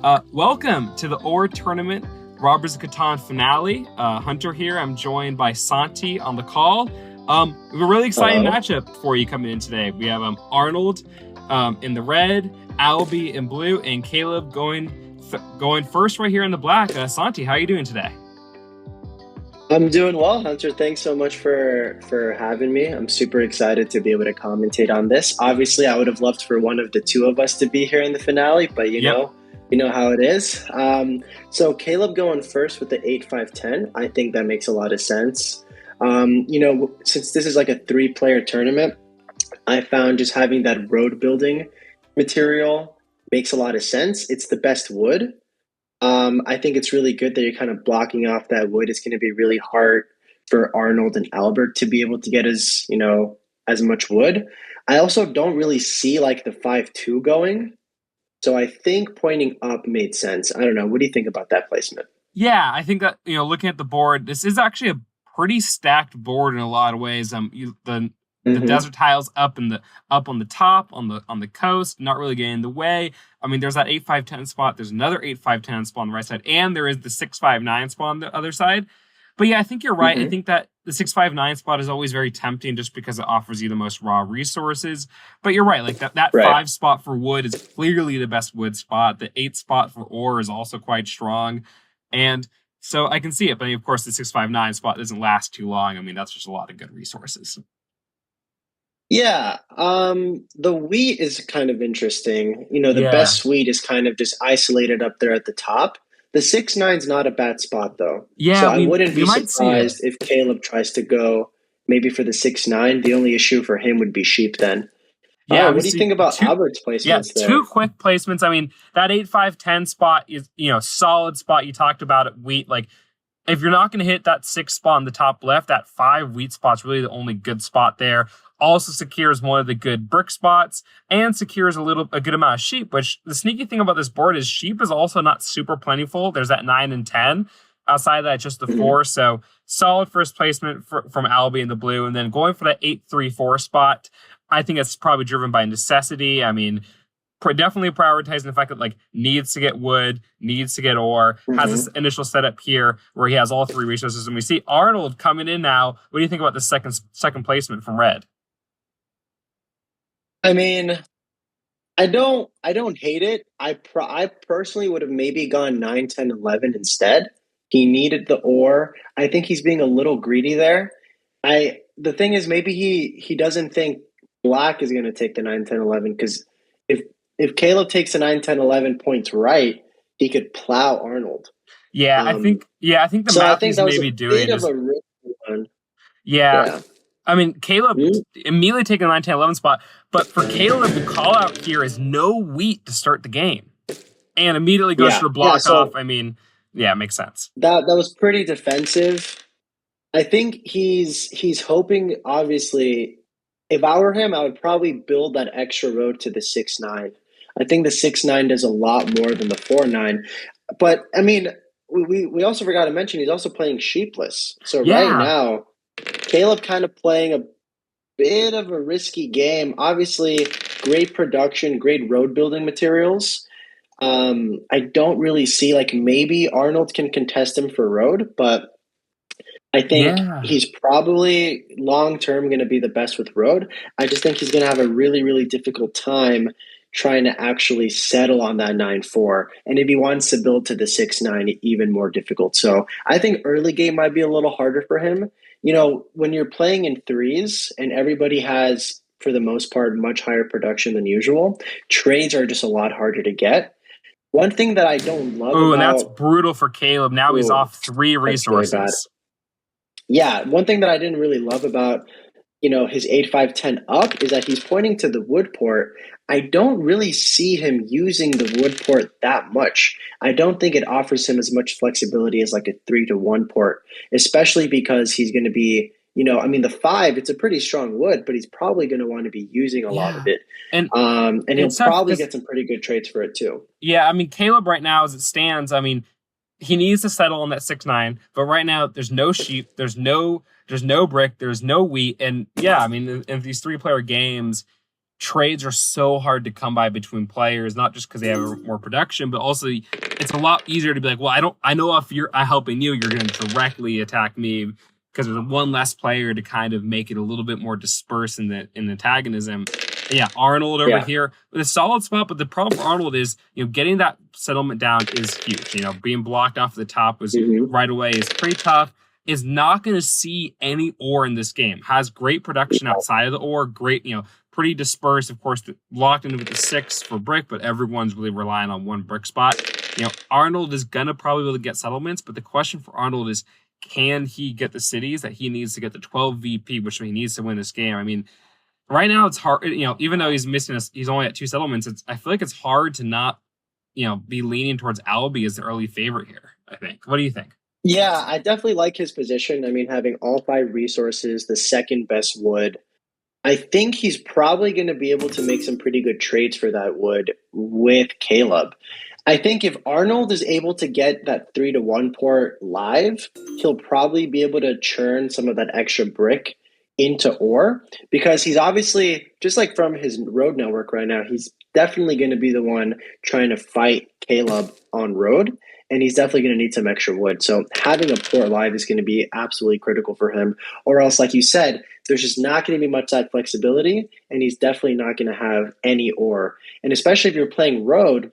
Welcome to the Ore Tournament Robbers of Catan finale. Hunter here. I'm joined by Santi on the call. We have a really exciting Hello. matchup for you coming in today. We have Arnold in the red, Albie in blue, and Caleb going first right here in the black. Santi, how are you doing today? I'm doing well, Hunter. Thanks so much for having me. I'm super excited to be able to commentate on this. Obviously, I would have loved for one of the two of us to be here in the finale, but Yep. you know how it is. So Caleb going first with the 8-5-10, I think that makes a lot of sense. Since this is like a three-player tournament, I found just having that road building material makes a lot of sense. It's the best wood. I think it's really good that you're kind of blocking off that wood. It's going to be really hard for Arnold and Albert to be able to get as much wood. I also don't really see like the 5-2 going. So I think pointing up made sense. I don't know. What do you think about that placement? Yeah, I think that looking at the board, this is actually a pretty stacked board in a lot of ways. The Mm-hmm. desert tiles up on the top on the coast, not really getting in the way. I mean, there's that 8-5-10 spot. There's another 8-5-10 spot on the right side, and there is the 6-5-9 spot on the other side. But yeah, I think you're right. I Mm-hmm. think that the 6-5-9 spot is always very tempting just because it offers you the most raw resources. But you're right, like that Right. 5 spot for wood is clearly the best wood spot. The 8 spot for ore is also quite strong. And so I can see it. But of course, the 6-5-9 spot doesn't last too long. I mean, that's just a lot of good resources. Yeah, the wheat is kind of interesting. The Yeah. best wheat is kind of just isolated up there at the top. The 6-9's not a bad spot though. So Yeah, I wouldn't we be might see it. surprised if Caleb tries to go maybe for the 6-9. The only issue for him would be sheep then. Yeah, we What do you see think about two. Albert's Yeah, placements two there? quick placements. I mean, that 8-5-10 spot is solid spot. You talked about it. Wheat, like if you're not going to hit that 6 spot on the top left, that 5 wheat spot's really the only good spot there. Also secures one of the good brick spots and secures a good amount of sheep. Which the sneaky thing about this board is sheep is also not super plentiful. There's that 9 and 10. Outside of that, just the Mhm. 4. So solid first placement from Albie in the blue, and then going for that 8-3-4 spot. I think it's probably driven by necessity. I mean, definitely prioritizing the fact that like needs to get wood, needs to get ore, has this Mhm. initial setup here where he has all 3 resources, and we see Arnold coming in now. What do you think about the second placement from Red? I mean, I don't hate it. I personally would have maybe gone 9, 10, 11 instead. He needed the ore. I think he's being a little greedy there. I The thing is maybe he doesn't think black is going to take the 9, 10, 11 because if if Caleb takes the 9, 10, 11 points right, he could plow Arnold. Yeah, Um, I think the so I math think he's that was a maybe doing bit of is a risky one. yeah. Yeah. I mean, Caleb Mm, immediately taking the 9, 10, 11 spot, but for Caleb, the call out here is no wheat to start the game and immediately goes yeah. for a Yeah. block off. So I mean, yeah, it makes sense. that was pretty defensive. I think he's hoping. Obviously, if I were him, I would probably build that extra road to the 6-9. I think the 6-9 does a lot more than the 4-9. But I mean, we also forgot to mention he's also playing sheepless. So right Yeah, now, Caleb kind of playing a bit of a risky game. Obviously, great production, great road building materials. I don't really see like maybe Arnold can contest him for road, but I think yeah. he's probably long term going to be the best with road. I just think he's going to have a really, really difficult time trying to actually settle on that 9-4. And if he wants to build to the 6-9, even more difficult. So I think early game might be a little harder for him. When you're playing in threes and everybody has, for the most part, much higher production than usual, trades are just a lot harder to get. One thing that I don't love Oh, and that's about, brutal for Caleb. Now he's oh, off 3 that's really bad. resources. Yeah, one thing that I didn't really love about his 8-5-10 up is that he's pointing to the wood port. I don't really see him using the wood port that much. I don't think it offers him as much flexibility as like a 3-1 port, especially because he's going to be, I mean, the 5, it's a pretty strong wood, but he's probably going to want to be using a lot of Yeah, it. and And he'll it's tough probably because get some pretty good trades for it too. yeah, I mean Caleb right now as it stands, I mean he needs to settle on that 6-9, but right now there's no sheep, there's no brick, there's no wheat, and yeah, I mean in these 3-player games, trades are so hard to come by between players, not just because they have more production, but also it's a lot easier to be like, well, I know if I'm helping you, you're going to directly attack me because there's one less player to kind of make it a little bit more dispersed in the antagonism. Yeah, Arnold over here with a solid spot, but the problem for Arnold is, getting that settlement down is huge. Being blocked off the top was right away is pretty tough. Is not going to see any ore in this game. Has great production outside of the ore. Great, pretty dispersed. Of course, locked into with the 6 for brick, but everyone's really relying on one brick spot. Arnold is gonna probably be able to get settlements, but the question for Arnold is, can he get the cities that he needs to get the 12 VP, which he needs to win this game? I mean, right now it's hard. Even though he's only at 2 settlements. I feel like it's hard to not, be leaning towards Albie as the early favorite here. I think. What do you think? Yeah, I definitely like his position. I mean, having all 5 resources, the second best wood. I think he's probably going to be able to make some pretty good trades for that wood with Caleb. I think if Arnold is able to get that 3-to-1 port live, he'll probably be able to churn some of that extra brick into ore, because he's obviously, just like from his road network right now, he's definitely going to be the one trying to fight Caleb on road, and he's definitely going to need some extra wood. So having a port live is going to be absolutely critical for him, or else, like you said, there's just not going to be much that flexibility, and he's definitely not going to have any ore. And especially if you're playing road,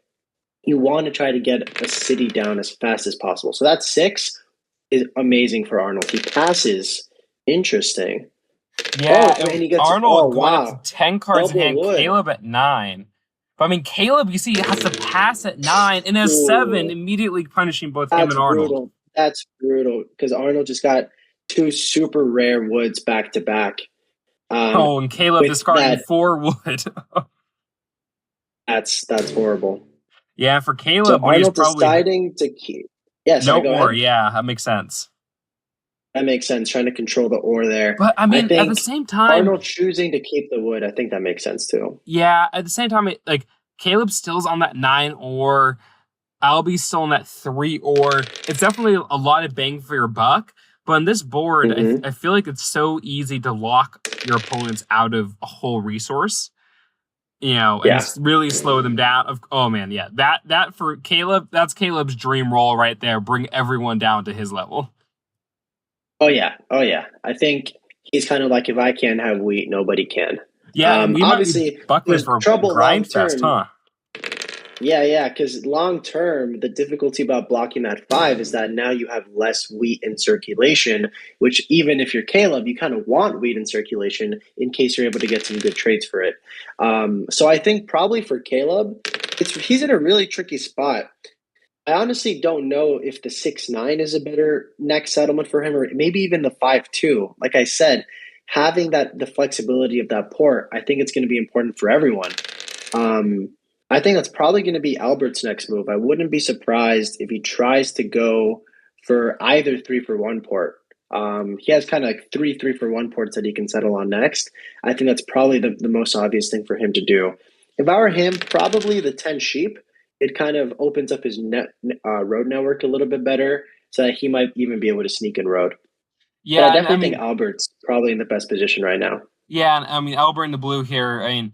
you want to try to get a city down as fast as possible. So that 6 is amazing for Arnold. He passes. Interesting. Yeah, and he gets Arnold going up to 10 cards Double in hand, wood. Caleb at 9. But I mean, Caleb, you see, has to pass at 9 and has 7, immediately punishing both him and Arnold. Brutal. That's brutal, because Arnold just got 2 super rare woods back to back. And Caleb discarding 4 wood. That's horrible. Yeah, for Caleb, so Arnold deciding to keep. Yes, no ore. Yeah, that makes sense. That makes sense, trying to control the ore there. But I mean, at the same time, Arnold choosing to keep the wood, I think that makes sense too. Yeah, at the same time, Caleb still's on that 9 ore. Albie's still on that 3 ore. It's definitely a lot of bang for your buck. But on this board, I feel like it's so easy to lock your opponents out of a whole resource. And really slow them down. Oh man, yeah. That for Caleb, that's Caleb's dream role right there. Bring everyone down to his level. Oh yeah. I think he's kind of like, if I can't have wheat, nobody can. Yeah, we obviously Buckley for trouble grind fest, huh? Yeah, because long term, the difficulty about blocking that 5 is that now you have less wheat in circulation, which even if you're Caleb, you kind of want wheat in circulation in case you're able to get some good trades for it. So I think probably for Caleb, he's in a really tricky spot. I honestly don't know if the 6-9 is a better next settlement for him, or maybe even the 5-2. Like I said, having the flexibility of that port, I think it's going to be important for everyone. I think that's probably going to be Albert's next move. I wouldn't be surprised if he tries to go for either 3-for-1 port. He has kind of like 3-for-1 ports that he can settle on next. I think that's probably the most obvious thing for him to do. If I were him, probably the 10 sheep. It kind of opens up his road network a little bit better, so that he might even be able to sneak in road. Yeah, but I definitely think Albert's probably in the best position right now. Yeah, and I mean, Albert in the blue here,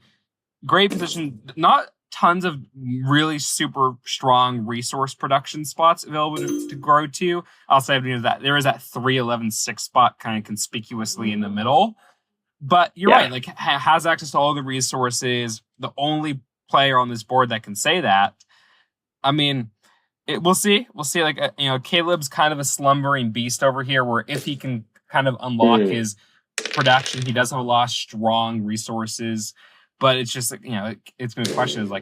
great position. Not tons of really super strong resource production spots available to grow to. I'll say that there is that 3-11-6 spot kind of conspicuously in the middle. But you're right, has access to all the resources. The only player on this board that can say that. I mean, we'll see. We'll see. Caleb's kind of a slumbering beast over here, where if he can kind of unlock his production, he does have a lot of strong resources. But it's just it's been a question is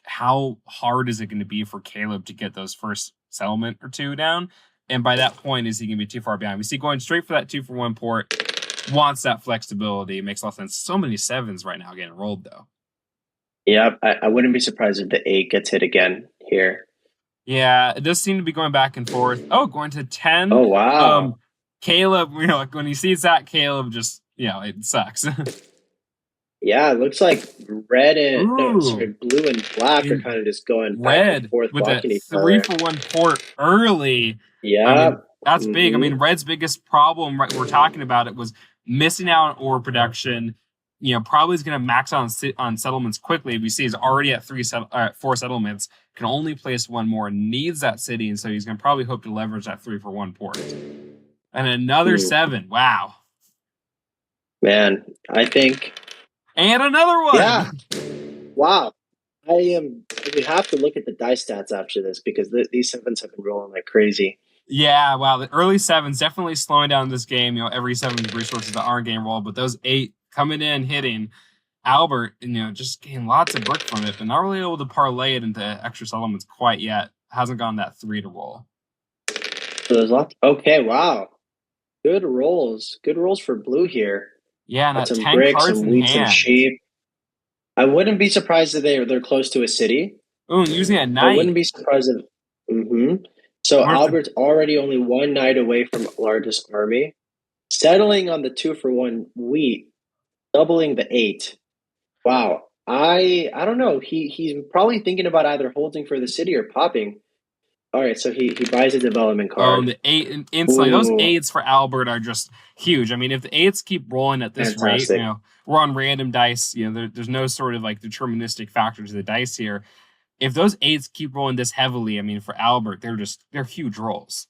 how hard is it going to be for Caleb to get those first settlement or 2 down? And by that point, is he going to be too far behind? We see going straight for that 2-for-1 port, wants that flexibility. It makes a lot of sense. So many 7s right now getting rolled though. Yeah, I wouldn't be surprised if the 8 gets hit again here. Yeah, it does seem to be going back and forth. Oh, going to 10. Oh, wow. Caleb, when he sees that, Caleb just, it sucks. Yeah, it looks like red and blue and black are kind of just going back and forth. With a 3-for-1 port early. Yeah. That's big. I mean, red's biggest problem, right, we're talking about it, was missing out on ore production. probably is going to max out on settlements quickly. We see he's already at 4 settlements, can only place one more, needs that city, and so he's going to probably hope to leverage that 3 for 1 port. And another 7. Wow. Man, I think. And another one. Yeah. Wow. We have to look at the dice stats after this because these 7s have been rolling like crazy. Yeah, wow. The early 7s definitely slowing down this game. Every 7 resources that aren't getting rolled, but those 8 coming in, hitting. Albert, just getting lots of brick from it, but not really able to parlay it into extra settlements quite yet. Hasn't gotten that 3 to roll. So there's lots. Okay, wow. Good rolls. Good rolls for blue here. Yeah, and got that some 10 bricks, cards some in wheat, hand. some sheep. I wouldn't be surprised if they're close to a city. Ooh, using a knight. I wouldn't be surprised if. So Albert's already only 1 knight away from largest army, settling on the 2 for 1 wheat, doubling the 8. Wow. I don't know. He's probably thinking about either holding for the city or popping. All right, so he buys a development card. Oh, the 8 instantly. Those 8s for Albert are just huge. I mean, if the 8s keep rolling at this Fantastic. rate, we're on random dice. There's no sort of like deterministic factor to the dice here. If those 8s keep rolling this heavily, I mean, for Albert, they're huge rolls.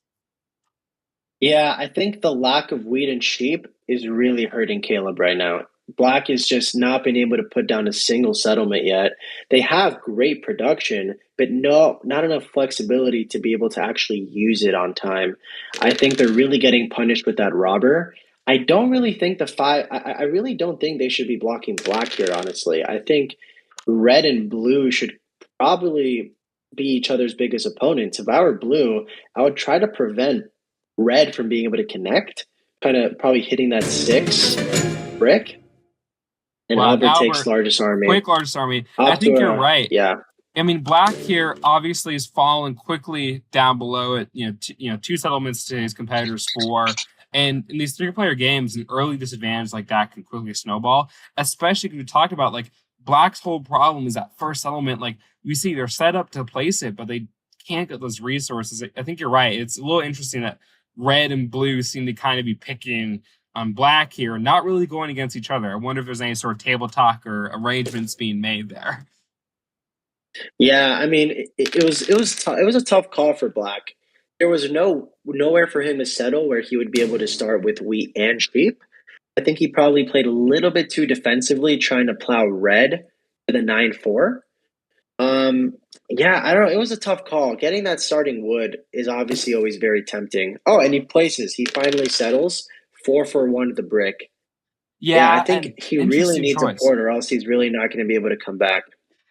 Yeah, I think the lack of wheat and sheep is really hurting Caleb right now. Black has just not been able to put down a single settlement yet. They have great production, but not enough flexibility to be able to actually use it on time. I think they're really getting punished with that robber. I don't really think the 5. I really don't think they should be blocking black here, honestly. I think red and blue should probably be each other's biggest opponents. If I were blue, I would try to prevent red from being able to connect, kind of probably hitting that 6 brick. And Albert takes largest army. Quick largest army. I think you're right. Yeah. I mean, black here obviously is falling quickly down below it. 2 settlements to his competitors 4. And in these 3-player games, an early disadvantage like that can quickly snowball. Especially if we talked about like black's whole problem is that first settlement. Like we see they're set up to place it, but they can't get those resources. I think you're right. It's a little interesting that red and blue seem to kind of be picking on black here, not really going against each other. I wonder if there's any sort of table talk or arrangements being made there. Yeah, I mean, it was a tough call for black. There was nowhere for him to settle where he would be able to start with wheat and sheep. I think he probably played a little bit too defensively, trying to plow red to the 9-4. Yeah, I don't know. It was a tough call. Getting that starting wood is obviously always very tempting. Oh, and he finally settles 4 for 1 of the brick. Yeah, I think he really needs a port, or else he's really not going to be able to come back.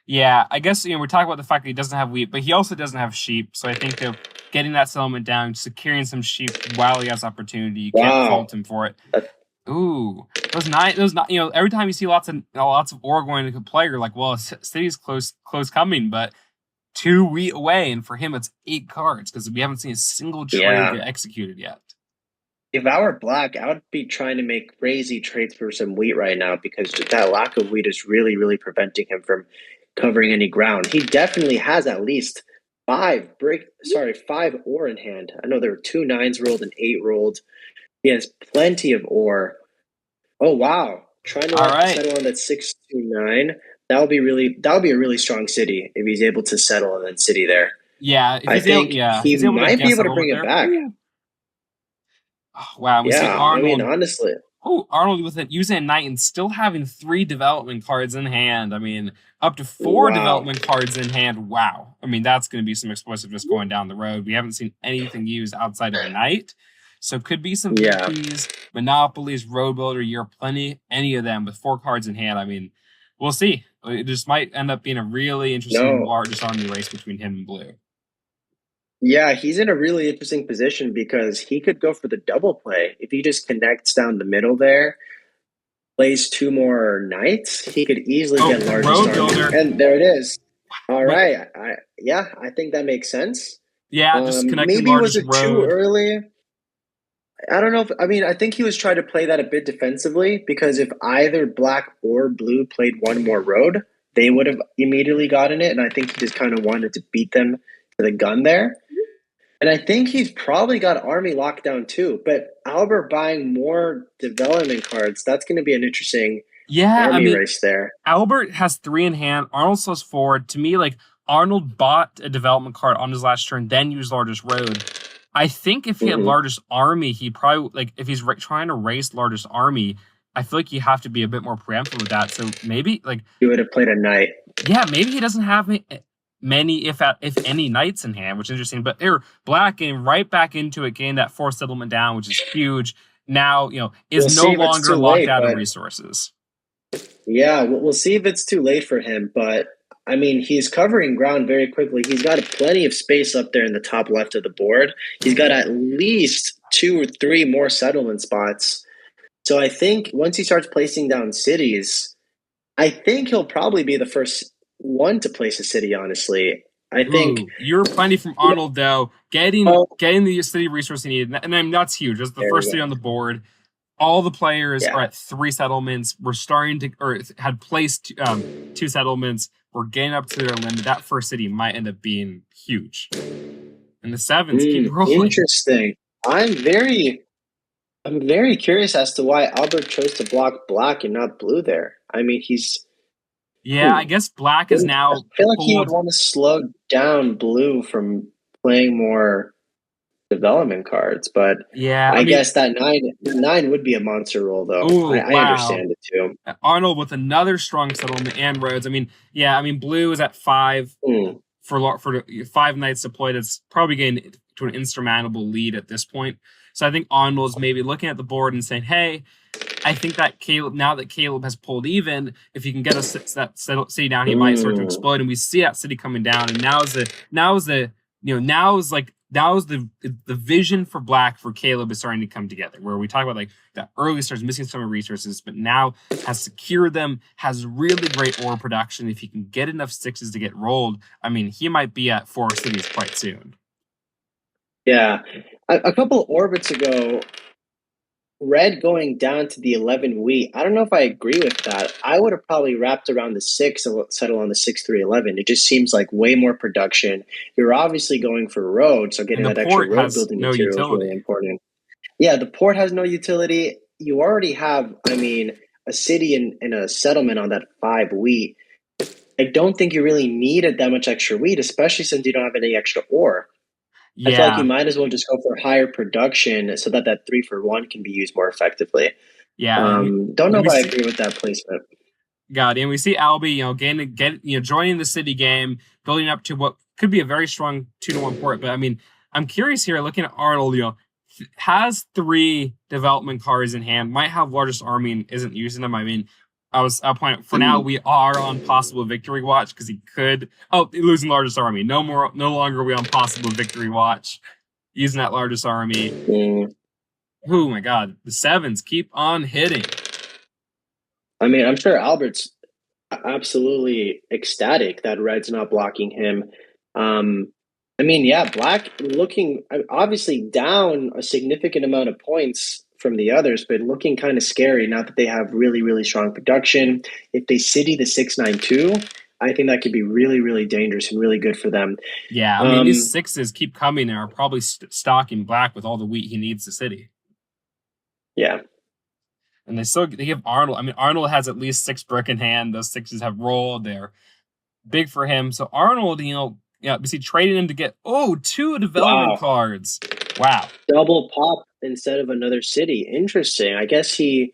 Yeah, I guess we're talking about the fact that he doesn't have wheat, but he also doesn't have sheep. So I think they're getting that settlement down, securing some sheep while he has opportunity. You can't fault him for it. Ooh, those every time you see lots of ore going into play, you're like, well, city's close coming, but 2 wheat away, and for him it's 8 cards because we haven't seen a single trade get executed yet. If I were black, I would be trying to make crazy trades for some wheat right now because that lack of wheat is really, really preventing him from covering any ground. He definitely has at least 5 ore in hand. I know there were 2 9s rolled and 8 rolled. He has plenty of ore. Oh wow! Trying to settle on that 6-2-9. That would be a really strong city if he's able to settle on that city there. Yeah, I think he might be able to bring it back. Oh, wow, we see Arnold. I mean, honestly. Oh, Arnold with it using a knight and still having 3 development cards in hand. I mean, up to 4 development cards in hand. Wow. I mean, that's going to be some explosiveness going down the road. We haven't seen anything used outside of a knight. So could be some VPs, monopolies, road builder, year plenty, any of them with 4 cards in hand. I mean, we'll see. It just might end up being a really interesting largest army race between him and blue. Yeah, he's in a really interesting position because he could go for the double play. If he just connects down the middle there, plays 2 more knights, he could easily get largest army. And there it is. All right. I think that makes sense. Yeah, just connecting maybe was it too early? I don't know. I think he was trying to play that a bit defensively because if either black or blue played 1 more road, they would have immediately gotten it. And I think he just kind of wanted to beat them to the gun there. And I think he's probably got army lockdown too. But Albert buying more development cards, that's going to be an interesting Yeah, I army mean, race there. Albert has 3 in hand. Arnold slows forward. To me, like Arnold bought a development card on his last turn, then used largest road. I think if he had Hmm. largest army, he probably like if he's trying to race largest army. I feel like you have to be a bit more preemptive with that. So maybe like He would have played a knight. yeah, maybe he doesn't have many, if any, knights in hand, which is interesting. But they're Black getting right back into it, getting that forced settlement down, which is huge. Now is We'll no see if it's longer too locked late, out of but resources. yeah, we'll see if it's too late for him. But I mean, he's covering ground very quickly. He's got plenty of space up there in the top left of the board. He's got at least 2 or 3 more settlement spots. So I think once he starts placing down cities, I think he'll probably be the first one to place a city, honestly. I think, Ooh, you're plenty from yeah, Arnold though. Getting oh, getting the city resource he needed, and I mean that's huge. That's the there we first city go. on the board. All the players Yeah. are at 3 settlements. We're starting to, or had placed 2 settlements. We're getting up to their limit. That first city might end up being huge. And the sevens keep rolling. Interesting. I'm very I'm very curious as to why Albert chose to block black and not blue there. I mean, Yeah, I hmm, guess Black is I now feel like he would pulled. want to slow down blue from playing more development cards, but Yeah, I I mean, guess that nine would be a monster roll, though. oh I wow, understand it too. Arnold with another strong settlement and roads. I mean, yeah, I mean Blue is at 5 Hmm. for 5 knights deployed. It's probably getting to an insurmountable lead at this point. So I think Arnold's maybe looking at the board and saying, "Hey, I think that Caleb, now that Caleb has pulled even, if he can get that city down, he might start to Hmm. explode." And we see that city coming down. And now is the vision for Black for Caleb is starting to come together. Where we talk about like that early starts missing some resources, but now has secured them, has really great ore production. If he can get enough sixes to get rolled, I mean, he might be at 4 cities quite soon. Yeah. A couple orbits ago, red going down to the 11 wheat. I don't know if I agree with that. I would have probably wrapped around the 6 and settle on the 6-3-11. It just seems like way more production. You're obviously going for road, so And getting the that extra port road has building no material is really utility. important. Yeah, the port has no utility. You already have, I mean, a city and a settlement on that 5 wheat. I don't think you really needed that much extra wheat, especially since you don't have any extra ore. I feel like you Yeah, might as well just go for higher production so that that 3-for-1 can be used more effectively. yeah, and Don't know we if I see agree with that placement. God, and we see Albie, joining the city game, building up to what could be a very strong 2-1 port. But I mean, I'm curious here, looking at Arnold, has 3 development cards in hand, might have largest army and isn't using them. I mean, I'll point out for now Mm, we are on possible victory watch because he could losing largest army. No longer are we on possible victory watch using that largest army. mm. Oh my God, the sevens keep on hitting. I mean, I'm sure Albert's absolutely ecstatic that Red's not blocking him. Um, I mean, yeah, Black looking obviously down a significant amount of points from the others, but looking kind of scary now that they have really, really strong production. If they city the 6-9-2, I think that could be really, really dangerous and really good for them. Yeah, I mean these Um, sixes keep coming and are probably stocking Black with all the wheat he needs to city. yeah. And they give Arnold. I mean, Arnold has at least 6 brick in hand. Those sixes have rolled. They're big for him. So Arnold, we see trading him to get 2 development Wow. cards. Wow. Double pop instead of another city. Interesting. I guess he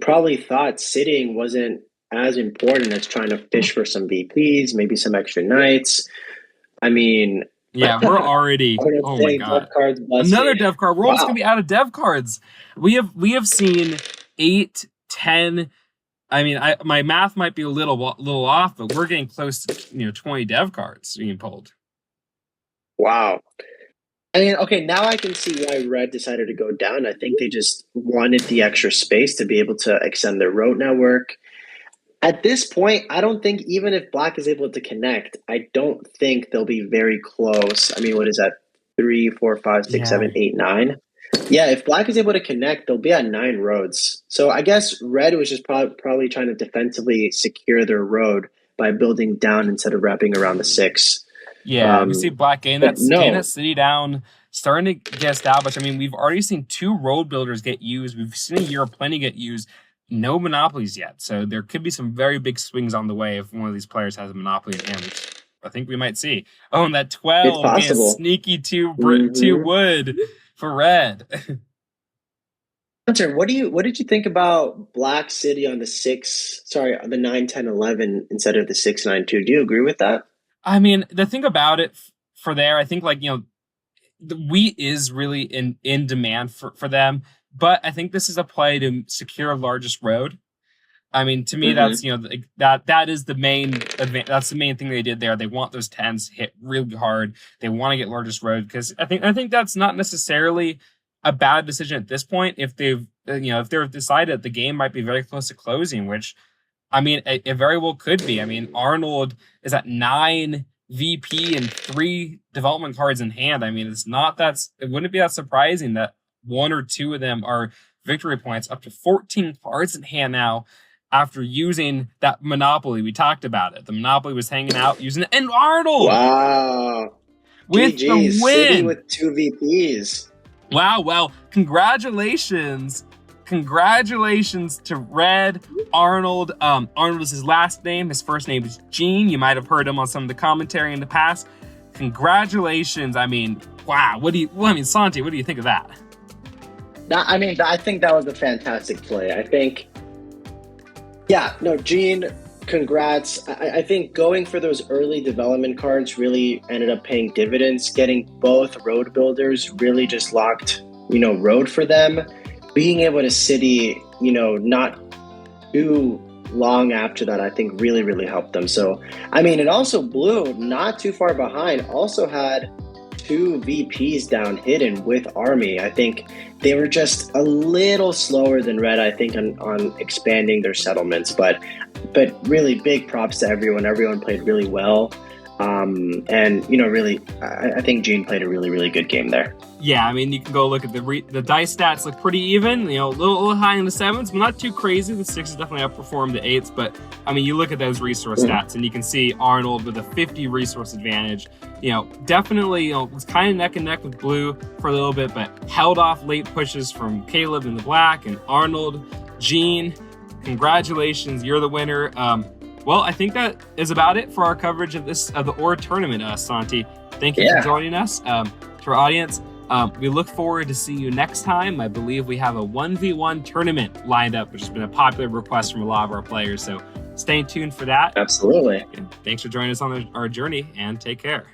probably thought sitting wasn't as important as trying to fish for some VPs, maybe some extra nights. I mean, Yeah, we're I already. would Oh my say dev God. cards bless Another me. dev card. We're almost gonna Wow. be out of dev cards. We have seen 8, 10. I mean, my math might be a little off, but we're getting close to 20 dev cards being pulled. Wow. I mean, okay, now I can see why Red decided to go down. I think they just wanted the extra space to be able to extend their road network. At this point, I don't think even if Black is able to connect, I don't think they'll be very close. I mean, what is that? 3, 4, 5, 6, Yeah. 7, 8, 9. Yeah, if Black is able to connect, they'll be at 9 roads. So I guess Red was just probably trying to defensively secure their road by building down instead of wrapping around the 6. Yeah, we see Black But getting that no, city down, starting to get established. I mean, we've already seen 2 road builders get used. We've seen a year of plenty get used. no monopolies yet. So there could be some very big swings on the way if one of these players has a monopoly in hand, which I think we might see. Oh, and that 12 is sneaky two wood for red. Hunter, what did you think about Black City on the 9, 10, 11 instead of the 6, 9, 2? Do you agree with that? I mean, the thing about it for there, I think the wheat is really in demand for them. But I think this is a play to secure largest road. I mean, to me, that's that is the main that's the main thing they did there. They want those 10s hit really hard. They want to get largest road because I think that's not necessarily a bad decision at this point. If they've decided that the game might be very close to closing, which I mean, it very well could be. I mean, Arnold is at 9 VP and 3 development cards in hand. I mean, it wouldn't be that surprising that 1 or 2 of them are victory points, up to 14 cards in hand now after using that Monopoly. We talked about it. The Monopoly was hanging out using it. And Arnold! Wow. With the win! City with 2 VPs. Wow, well, congratulations. Congratulations to Red Arnold. Arnold is his last name. His first name is Gene. You might have heard him on some of the commentary in the past. Congratulations. I mean, wow. Santi, what do you think of that? I think that was a fantastic play. Gene, congrats. I think going for those early development cards really ended up paying dividends. Getting both road builders really just locked, road for them. Being able to city, not too long after that, I think really, really helped them. So, I mean, and also Blue, not too far behind, also had 2 VPs down hidden with Army. I think they were just a little slower than Red, I think, on expanding their settlements. But really big props to everyone. Everyone played really well. Really, I think Gene played a really, really good game there. Yeah, I mean, you can go look at the dice stats look pretty even, a little high in the 7s, but not too crazy. The 6s definitely outperformed the 8s, but I mean, you look at those resource stats and you can see Arnold with a 50 resource advantage, definitely, was kind of neck and neck with Blue for a little bit, but held off late pushes from Caleb in the black and Arnold. Gene, congratulations, you're the winner. Well, I think that is about it for our coverage of the OR tournament, Santi. Thank you for joining us. To our audience, we look forward to seeing you next time. I believe we have a 1v1 tournament lined up, which has been a popular request from a lot of our players. So stay tuned for that. Absolutely. And thanks for joining us on our journey, and take care.